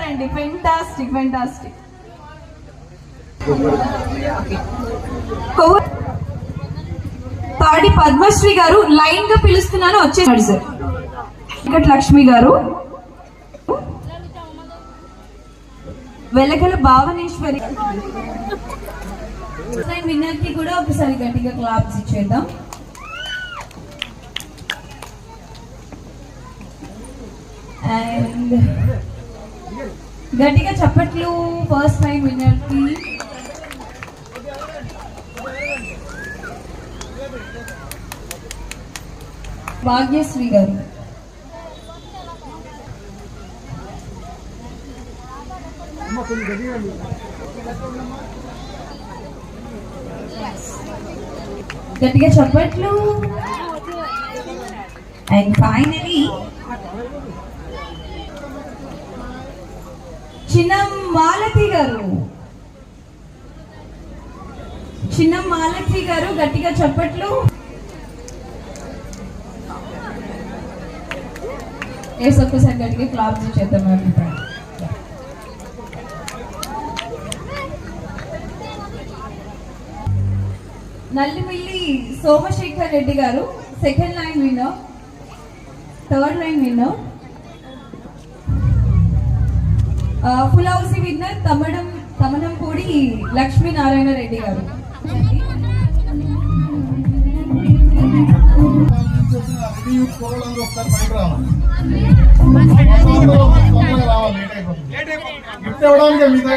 అండి, fantastic fantastic. పాడి పద్మశ్రీ గారు లైన్ గా పిలుస్తున్నాను వచ్చేసాడు సార్. ఇక్కడ లక్ష్మి గారు, వెలగల భావనేశ్వరి విన్నర్ కి కూడా ఒకసారి గట్టిగా క్లాప్స్ ఇచ్చేద్దాం. అండ్ గట్టిగా చప్పట్లు ఫస్ట్ టైం విన్నర్ కి. భాగ్యశ్రీ గారు, గట్టిగా చప్పట్లు. అండ్ ఫైనలీ చిన్నం మాలతి గారు, చిన్నం మాలతి గారు గట్టిగా చప్పట్లు. ఒక్కసారి గట్టిగా క్లాప్స్ చేద్దాం. నల్లిమిల్లి సోమశేఖర్ రెడ్డి గారు second line winner, third line winner. Full house winner Tamanampudi Lakshminarayana Reddy గారు. రావాలి